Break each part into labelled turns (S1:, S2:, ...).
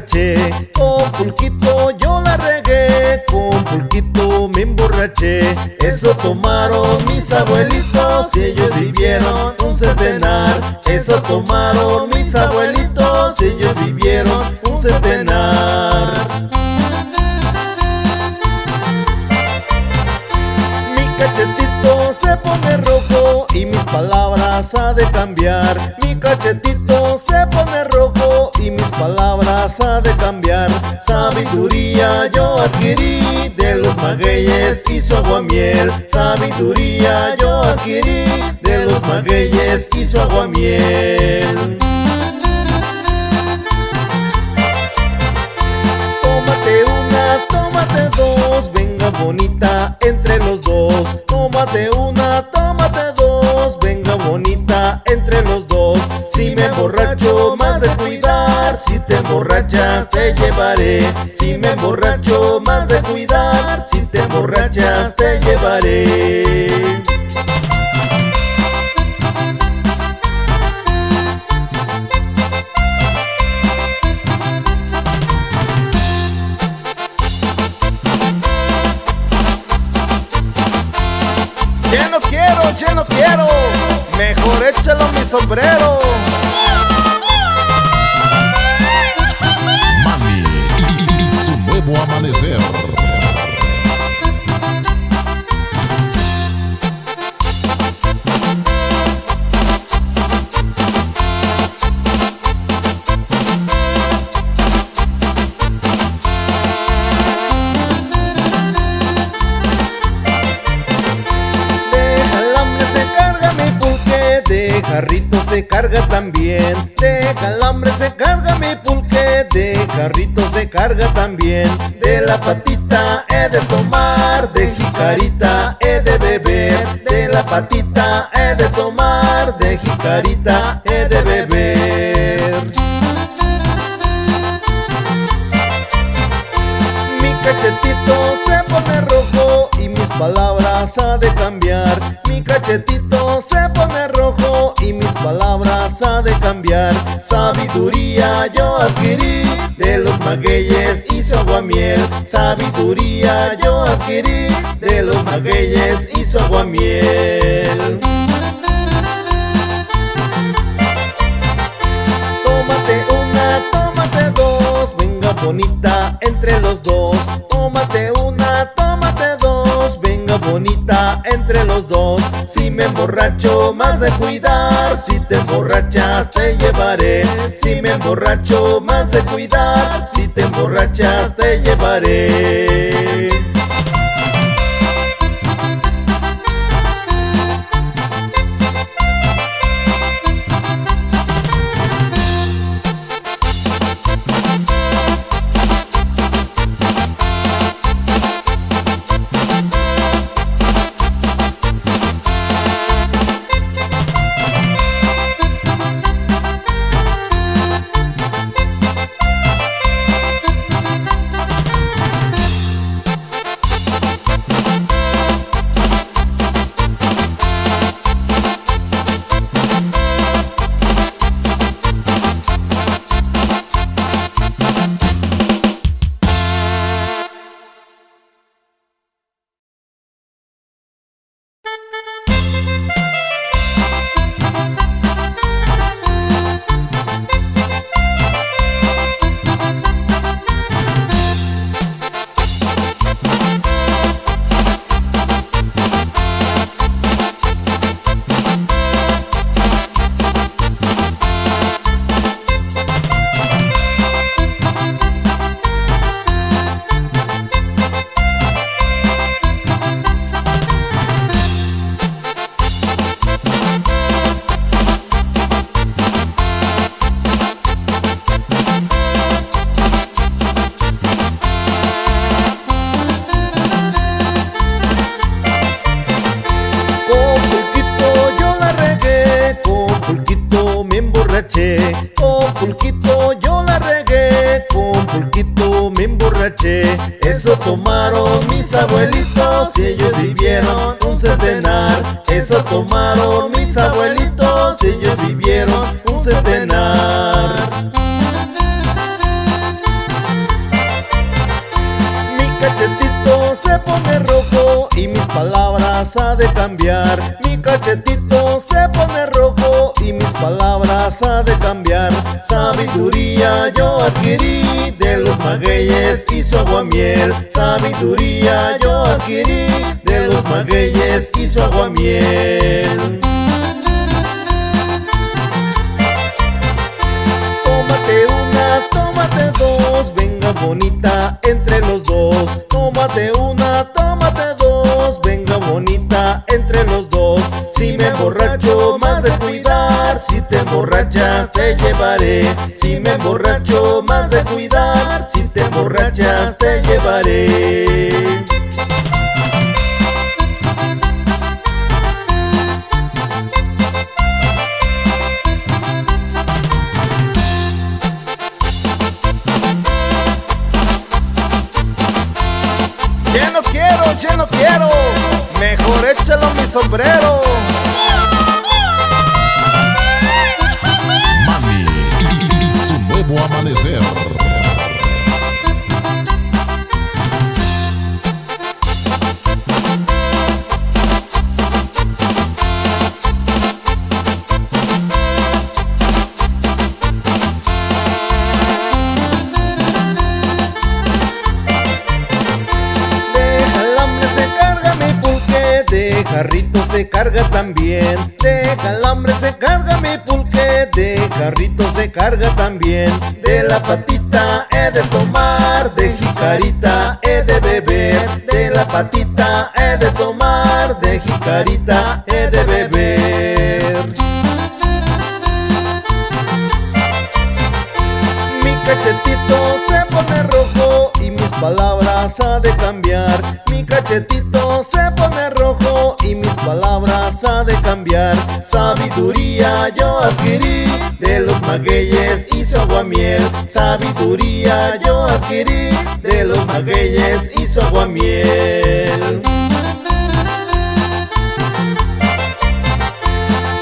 S1: emborraché. Con pulquito yo la regué, con pulquito me emborraché. Eso tomaron mis abuelitos y ellos vivieron un centenar. Eso tomaron mis abuelitos y ellos vivieron un centenar. Mi cachetito se pone rojo y mis palabras ha de cambiar. Mi cachetito se pone rojo y mis palabras ha de cambiar. Sabiduría yo adquirí de los magueyes y su aguamiel. Sabiduría yo adquirí de los magueyes y su aguamiel. Tómate una, tómate dos, venga bonita entre los dos. Tómate una, tómate dos, venga bonita entre los dos. Si me emborracho más de cuidar, si te emborrachas te llevaré. Si me emborracho más de cuidar, si te emborrachas te llevaré. Ya no quiero, mejor échalo mi sombrero.
S2: Manny y su nuevo amanecer.
S1: De jarrito se carga también, de calambre se carga mi pulque, de jarrito se carga también. De la patita he de tomar, de jicarita he de beber. De la patita he de tomar, de jicarita he de beber. Mi cachetito se pone rojo y mis palabras ha de cambiar. Mi cachetito se pone rojo y mis palabras ha de cambiar. Sabiduría yo adquirí de los magueyes y su aguamiel. Sabiduría yo adquirí de los magueyes y su aguamiel. Tómate una, tómate dos, venga bonita entre los dos. Tómate una, tómate dos, venga bonita entre los dos. Si me emborracho más de cuidar, si te emborrachas te llevaré. Si me emborracho más de cuidar, si te emborrachas te llevaré. Con pulquito yo la regué, con pulquito me emborraché. Eso tomaron mis abuelitos y ellos vivieron un centenar. Eso tomaron mis abuelitos y ellos vivieron un centenar. y mis palabras ha de cambiar. Mi cachetito se pone rojo y mis palabras ha de cambiar. Sabiduría yo adquirí de los magueyes y su aguamiel. Sabiduría yo adquirí de los magueyes y su aguamiel. Tómate una, tómate dos, venga bonita entre los dos. Tómate una, tómate dos, venga bonita entre los dos. Si me emborracho más de cuidar, si te emborrachas te llevaré. Si me emborracho más de cuidar, si te emborrachas te llevaré. Ya no quiero, mejor échalo mi sombrero.
S2: Manny y su nuevo amanecer.
S1: Se carga mi pulque, de jarrito se carga también. De calambre se carga mi pulque, de jarrito se carga también. De la patita he de tomar, de jicarita he de beber. De la patita he de tomar, de jicarita he de beber. Mi cachetito se pone rojo y mis palabras ha de cambiar. Mi cachetito se pone rojo y mis palabras ha de cambiar. Sabiduría yo adquirí de los magueyes y su aguamiel. Sabiduría yo adquirí de los magueyes y su aguamiel.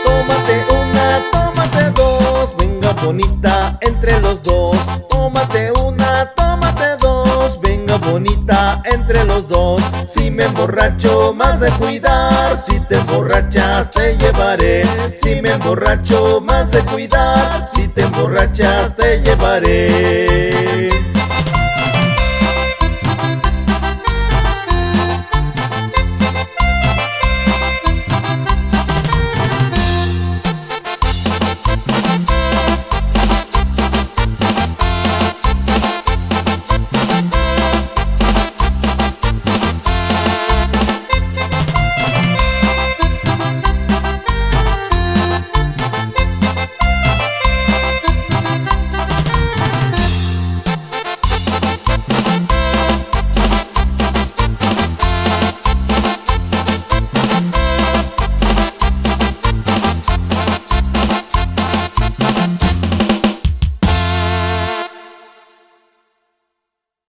S1: Tómate una, tómate dos, venga bonita entre los dos. Tómate una, tómate dos, venga bonita entre los dos. Si me emborracho más de cuidar, si te emborrachas te llevaré. Si me emborracho más de cuidar, si te emborrachas te llevaré.